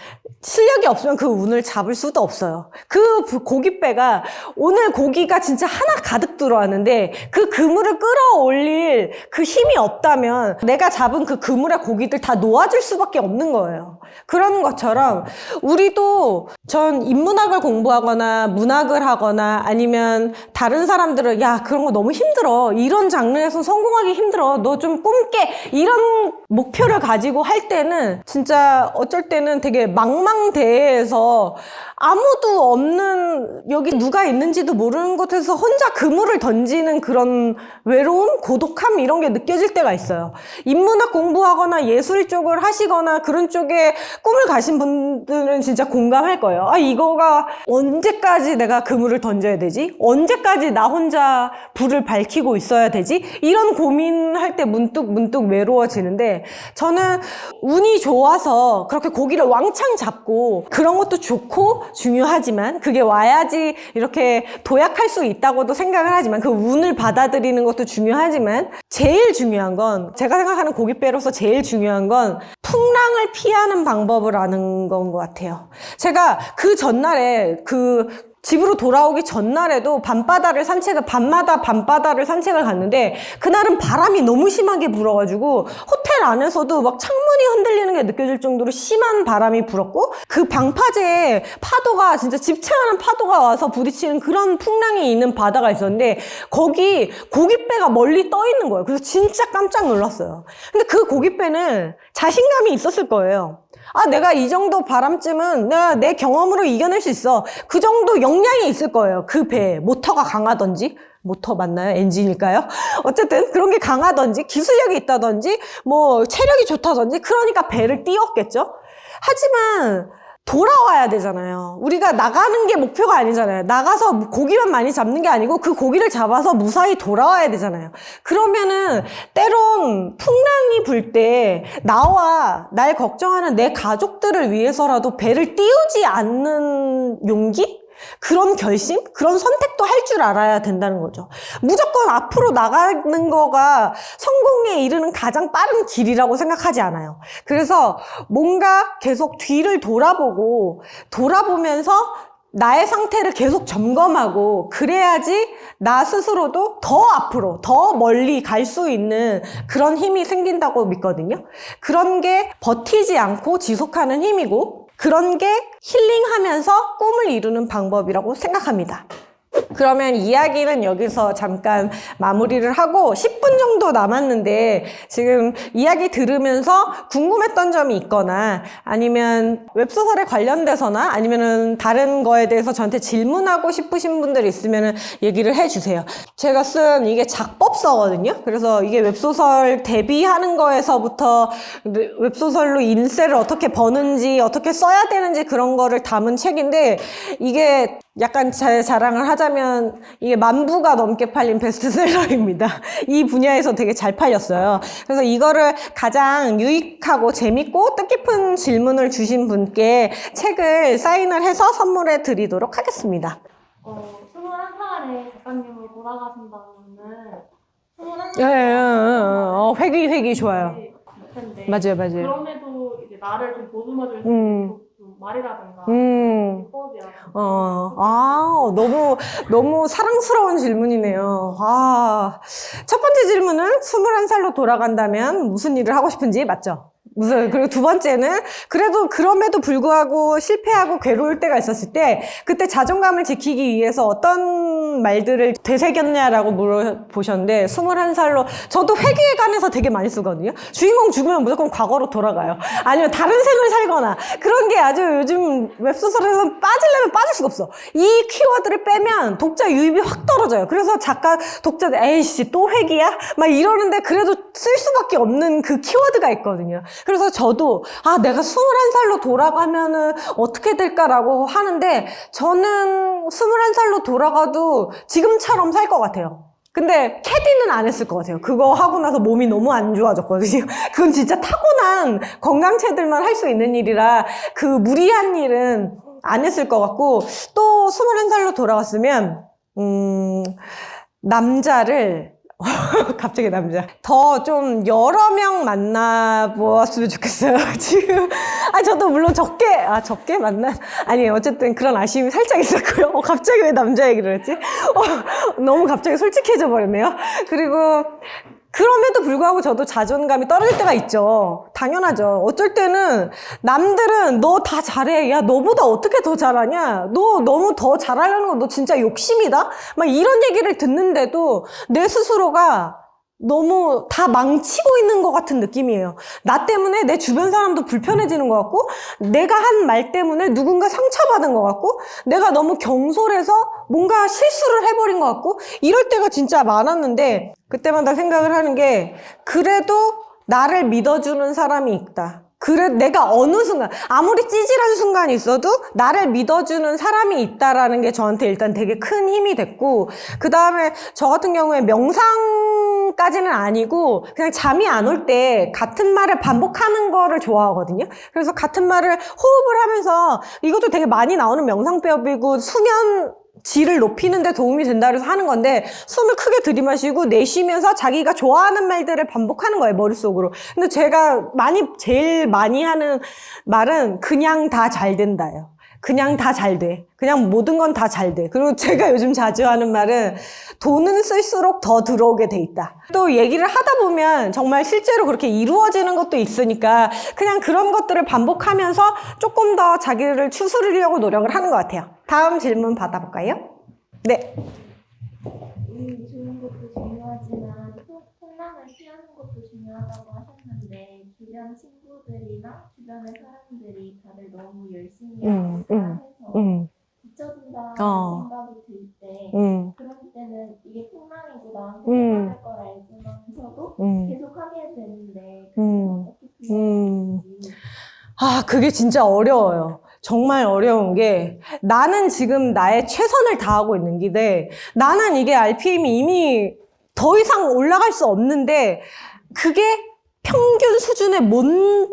실력이 없으면 그 운을 잡을 수도 없어요. 그 고깃배가 오늘 고기가 진짜 하나 가득 들어왔는데 그 그물을 끌어올릴 그 힘이 없다면 내가 잡은 그 그물의 고기들 다 놓아줄 수밖에 없는 거예요. 그런 것처럼 우리도 전 인문학을 공부하거나 문학을 하거나 아니면 다른 사람들은 야 그런 거 너무 힘들어. 이런 장르에서 성공하기 힘들어. 너 좀 꿈깨. 이런 목표를 가지고 할 때는 진짜 어쩔 때는 되게 망망대해에서 아무도 없는 여기 누가 있는지도 모르는 곳에서 혼자 그물을 던지는 그런 외로움, 고독함 이런 게 느껴질 때가 있어요. 인문학 공부하거나 예술 쪽을 하시거나 그런 쪽에 꿈을 가신 분들은 진짜 공감할 거예요. 이거가 언제까지 내가 그물을 던져야 되지? 언제까지 나 혼자 불을 밝히고 있어야 되지? 이런 고민할 때 문득 외로워지는데 저는 운이 좋아서 그렇게 고기를 왕창 잡고 그런 것도 좋고 중요하지만 그게 와야지 이렇게 도약할 수 있다고도 생각을 하지만 그 운을 받아들이는 것도 중요하지만 제일 중요한 건 제가 생각하는 고깃배로서 제일 중요한 건 풍랑을 피하는 방법을 아는 건 것 같아요. 제가 그 전날에 집으로 돌아오기 전날에도 밤마다 밤바다를 산책을 갔는데 그날은 바람이 너무 심하게 불어가지고 호텔 안에서도 막 창문이 흔들리는 게 느껴질 정도로 심한 바람이 불었고 그 방파제에 파도가 진짜 집채하는 파도가 와서 부딪히는 그런 풍랑이 있는 바다가 있었는데 거기 고깃배가 멀리 떠 있는 거예요. 그래서 진짜 깜짝 놀랐어요. 근데 그 고깃배는 자신감이 있었을 거예요. 내가 이 정도 바람쯤은 내가 내 경험으로 이겨낼 수 있어. 그 정도 역량이 있을 거예요. 그 배에 모터가 강하던지 모터 맞나요? 엔진일까요? 어쨌든 그런 게 강하던지 기술력이 있다던지 뭐 체력이 좋다던지 그러니까 배를 띄웠겠죠. 하지만 돌아와야 되잖아요. 우리가 나가는 게 목표가 아니잖아요. 나가서 고기만 많이 잡는 게 아니고 그 고기를 잡아서 무사히 돌아와야 되잖아요. 그러면은 때론 풍랑이 불 때 나와 날 걱정하는 내 가족들을 위해서라도 배를 띄우지 않는 용기? 그런 결심? 그런 선택도 할 줄 알아야 된다는 거죠. 무조건 앞으로 나가는 거가 성공에 이르는 가장 빠른 길이라고 생각하지 않아요. 그래서 뭔가 계속 뒤를 돌아보면서 나의 상태를 계속 점검하고 그래야지 나 스스로도 더 앞으로 더 멀리 갈 수 있는 그런 힘이 생긴다고 믿거든요. 그런 게 버티지 않고 지속하는 힘이고 그런 게 힐링하면서 꿈을 이루는 방법이라고 생각합니다. 그러면 이야기는 여기서 잠깐 마무리를 하고 10분 정도 남았는데 지금 이야기 들으면서 궁금했던 점이 있거나 아니면 웹소설에 관련돼서나 아니면은 다른 거에 대해서 저한테 질문하고 싶으신 분들 있으면 얘기를 해주세요. 제가 쓴 이게 작법서거든요. 그래서 이게 웹소설 데뷔하는 거에서부터 웹소설로 인세를 어떻게 버는지 어떻게 써야 되는지 그런 거를 담은 책인데 이게 약간 제 자랑을 하자면 이게 10,000부가 넘게 팔린 베스트셀러입니다. 이 분야에서 되게 잘 팔렸어요. 그래서 이거를 가장 유익하고 재밌고 뜻깊은 질문을 주신 분께 책을 사인을 해서 선물해 드리도록 하겠습니다. 21살에 작가님으로 돌아가신다면은 21살 회귀 좋아요. 텐데 맞아요. 그럼에도 이제 나를 좀 보듬어줄 수 있는 좀 말이라든가 음. 문법이라든가 너무 사랑스러운 질문이네요. 첫 번째 질문은 21살로 돌아간다면 무슨 일을 하고 싶은지 맞죠? 그리고 두 번째는 그래도 그럼에도 불구하고 실패하고 괴로울 때가 있었을 때 그때 자존감을 지키기 위해서 어떤 말들을 되새겼냐라고 물어보셨는데 21살로 저도 회귀에 관해서 되게 많이 쓰거든요. 주인공 죽으면 무조건 과거로 돌아가요. 아니면 다른 생을 살거나 그런 게 아주 요즘 웹소설에서 빠지려면 빠질 수가 없어. 이 키워드를 빼면 독자 유입이 확 떨어져요. 그래서 독자들 에이씨 또 회귀야? 막 이러는데 그래도 쓸 수밖에 없는 그 키워드가 있거든요. 그래서 저도 내가 21살로 돌아가면은 어떻게 될까라고 하는데 저는 21살로 돌아가도 지금처럼 살 것 같아요. 근데 캐디는 안 했을 것 같아요. 그거 하고 나서 몸이 너무 안 좋아졌거든요. 그건 진짜 타고난 건강체들만 할 수 있는 일이라 그 무리한 일은 안 했을 것 같고 또 21살로 돌아갔으면 남자를 갑자기 남자. 더 좀 여러 명 만나보았으면 좋겠어요. 지금. 저도 물론 적게 아니, 어쨌든 그런 아쉬움이 살짝 있었고요. 갑자기 왜 남자 얘기를 했지? 너무 갑자기 솔직해져 버렸네요. 그리고, 그럼에도 불구하고 저도 자존감이 떨어질 때가 있죠. 당연하죠. 어쩔 때는 남들은 너 다 잘해. 야, 너보다 어떻게 더 잘하냐? 너 너무 더 잘하려는 거 너 진짜 욕심이다? 막 이런 얘기를 듣는데도 내 스스로가 너무 다 망치고 있는 것 같은 느낌이에요. 나 때문에 내 주변 사람도 불편해지는 것 같고 내가 한 말 때문에 누군가 상처받은 것 같고 내가 너무 경솔해서 뭔가 실수를 해버린 것 같고 이럴 때가 진짜 많았는데 그때마다 생각을 하는 게 그래도 나를 믿어주는 사람이 있다. 그래, 내가 어느 순간, 아무리 찌질한 순간이 있어도 나를 믿어주는 사람이 있다라는 게 저한테 일단 되게 큰 힘이 됐고, 그 다음에 저 같은 경우에 명상까지는 아니고, 그냥 잠이 안 올 때 같은 말을 반복하는 거를 좋아하거든요. 그래서 같은 말을 호흡을 하면서, 이것도 되게 많이 나오는 명상법이고, 수면, 질을 높이는 데 도움이 된다 그래서 하는 건데 숨을 크게 들이마시고 내쉬면서 자기가 좋아하는 말들을 반복하는 거예요, 머릿속으로. 근데 제가 제일 많이 하는 말은 그냥 다 잘 된다예요. 그냥 다 잘 돼. 그냥 모든 건 다 잘 돼. 그리고 제가 요즘 자주 하는 말은 돈은 쓸수록 더 들어오게 돼 있다. 또 얘기를 하다 보면 정말 실제로 그렇게 이루어지는 것도 있으니까 그냥 그런 것들을 반복하면서 조금 더 자기를 추스르려고 노력을 하는 것 같아요. 다음 질문 받아볼까요? 네. 운이 좋은 것도 중요하지만 혼란을 피하는 것도 중요하다고 하셨는데 주변 친구들이나 주변의 사람들이 다들 너무 열심히 해서 뒤처진다는 생각이 들 때 그런 때는 이게 폭망이고 나한테 해야 걸 알면서도 계속 하게 되는데 어떻게 해야 될지. 그게 진짜 어려워요. 정말 어려운 게 나는 지금 나의 최선을 다하고 있는 건데 나는 이게 RPM이 이미 더 이상 올라갈 수 없는데 그게 평균 수준에 못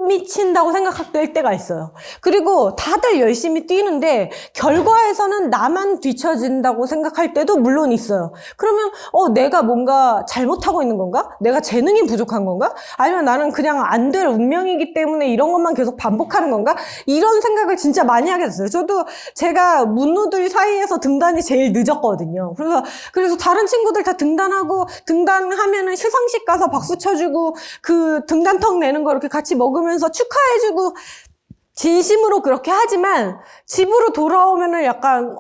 미친다고 생각될 때가 있어요. 그리고 다들 열심히 뛰는데 결과에서는 나만 뒤처진다고 생각할 때도 물론 있어요. 그러면 내가 뭔가 잘못하고 있는 건가? 내가 재능이 부족한 건가? 아니면 나는 그냥 안 될 운명이기 때문에 이런 것만 계속 반복하는 건가? 이런 생각을 진짜 많이 하게 됐어요. 저도 제가 문우들 사이에서 등단이 제일 늦었거든요. 그래서 다른 친구들 다 등단하면은 시상식 가서 박수 쳐주고 그 등단턱 내는 거 이렇게 같이 먹으면서 축하해주고 진심으로 그렇게 하지만 집으로 돌아오면은 약간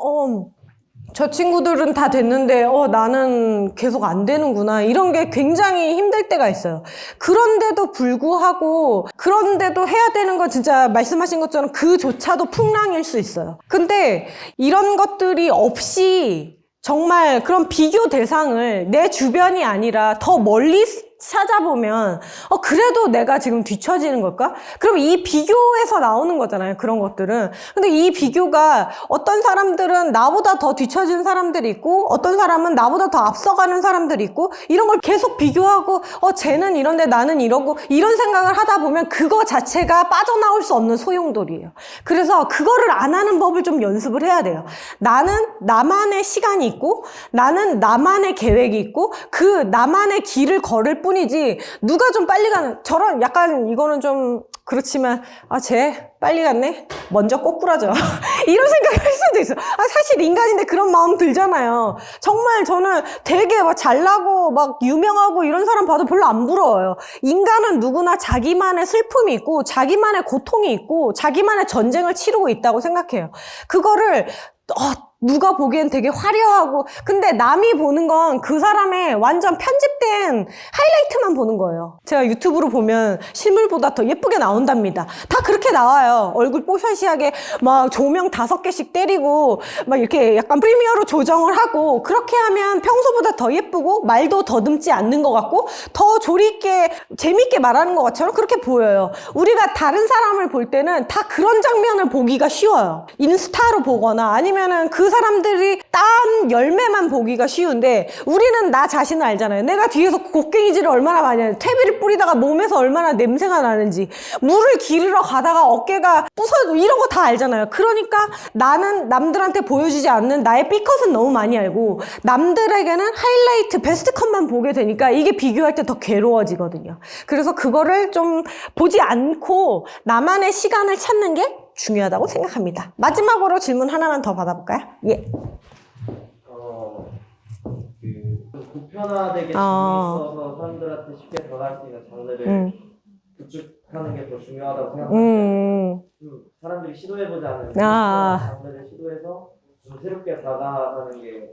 저 친구들은 다 됐는데 나는 계속 안 되는구나 이런 게 굉장히 힘들 때가 있어요. 그런데도 불구하고 그런데도 해야 되는 건 진짜 말씀하신 것처럼 그조차도 풍랑일 수 있어요. 근데 이런 것들이 없이 정말 그런 비교 대상을 내 주변이 아니라 더 멀리 찾아보면 그래도 내가 지금 뒤처지는 걸까? 그럼 이 비교에서 나오는 거잖아요, 그런 것들은. 근데 이 비교가 어떤 사람들은 나보다 더 뒤처진 사람들이 있고 어떤 사람은 나보다 더 앞서가는 사람들이 있고 이런 걸 계속 비교하고 쟤는 이런데 나는 이러고 이런 생각을 하다 보면 그거 자체가 빠져나올 수 없는 소용돌이에요. 그래서 그거를 안 하는 법을 좀 연습을 해야 돼요. 나는 나만의 시간이 있고 나는 나만의 계획이 있고 그 나만의 길을 걸을 뿐이지 누가 좀 빨리 가는 저런 약간 이거는 좀 그렇지만 쟤 빨리 갔네? 먼저 꼬꾸라져. 이런 생각을 할 수도 있어. 사실 인간인데 그런 마음 들잖아요. 정말 저는 되게 막 잘나고 막 유명하고 이런 사람 봐도 별로 안 부러워요. 인간은 누구나 자기만의 슬픔이 있고 자기만의 고통이 있고 자기만의 전쟁을 치르고 있다고 생각해요. 그거를 누가 보기엔 되게 화려하고 근데 남이 보는 건 그 사람의 완전 편집된 하이라이트만 보는 거예요. 제가 유튜브로 보면 실물보다 더 예쁘게 나온답니다. 다 그렇게 나와요. 얼굴 뽀샤시하게 막 조명 5개씩 때리고 막 이렇게 약간 프리미어로 조정을 하고 그렇게 하면 평소보다 더 예쁘고 말도 더듬지 않는 것 같고 더 조리 있게 재밌게 말하는 것 같처럼 그렇게 보여요. 우리가 다른 사람을 볼 때는 다 그런 장면을 보기가 쉬워요. 인스타로 보거나 아니면은 그 사람들이 딴 열매만 보기가 쉬운데 우리는 나 자신을 알잖아요. 내가 뒤에서 곡괭이질을 얼마나 많이 하는지 퇴비를 뿌리다가 몸에서 얼마나 냄새가 나는지 물을 기르러 가다가 어깨가 부서지고 이런 거 다 알잖아요. 그러니까 나는 남들한테 보여주지 않는 나의 B컷은 너무 많이 알고 남들에게는 하이라이트 베스트 컷만 보게 되니까 이게 비교할 때 더 괴로워지거든요. 그래서 그거를 좀 보지 않고 나만의 시간을 찾는 게 중요하다고 생각합니다. 마지막으로 질문 하나만 더 받아볼까요? 예. 좀 보편화되게 재미있어서 사람들한테 쉽게 다가갈 수 있는 장르를 구축하는 게 더 중요하다고 생각하는데 좀 사람들이 시도해보지 않은 장르를 시도해서 좀 새롭게 다가가는 게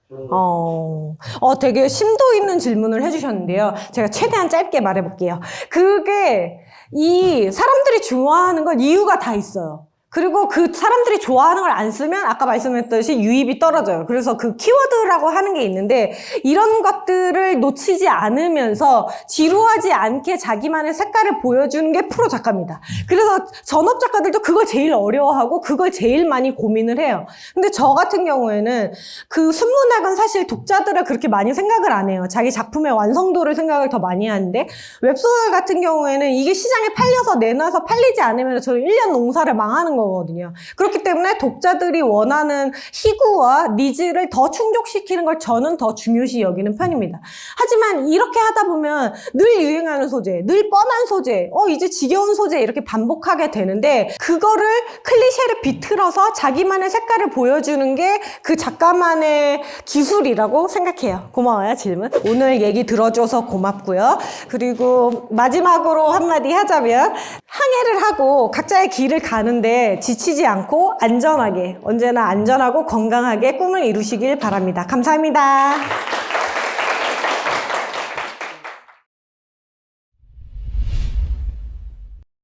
좋은 것 같아요. 되게 심도 있는 질문을 해주셨는데요. 제가 최대한 짧게 말해볼게요. 그게 이 사람들이 좋아하는 건 이유가 다 있어요. 그리고 그 사람들이 좋아하는 걸 안 쓰면 아까 말씀했듯이 유입이 떨어져요. 그래서 그 키워드라고 하는 게 있는데 이런 것들을 놓치지 않으면서 지루하지 않게 자기만의 색깔을 보여주는 게 프로 작가입니다. 그래서 전업 작가들도 그걸 제일 어려워하고 그걸 제일 많이 고민을 해요. 근데 저 같은 경우에는 그 순문학은 사실 독자들을 그렇게 많이 생각을 안 해요. 자기 작품의 완성도를 생각을 더 많이 하는데 웹소설 같은 경우에는 이게 시장에 팔려서 내놔서 팔리지 않으면 저는 1년 농사를 망하는 거거든요. 그렇기 때문에 독자들이 원하는 희구와 니즈를 더 충족시키는 걸 저는 더 중요시 여기는 편입니다. 하지만 이렇게 하다 보면 늘 유행하는 소재, 늘 뻔한 소재, 이제 지겨운 소재 이렇게 반복하게 되는데 그거를 클리셰를 비틀어서 자기만의 색깔을 보여주는 게 그 작가만의 기술이라고 생각해요. 고마워요, 질문. 오늘 얘기 들어줘서 고맙고요. 그리고 마지막으로 한마디 하자면 항해를 하고 각자의 길을 가는데 지치지 않고 안전하게, 언제나 안전하고 건강하게 꿈을 이루시길 바랍니다. 감사합니다.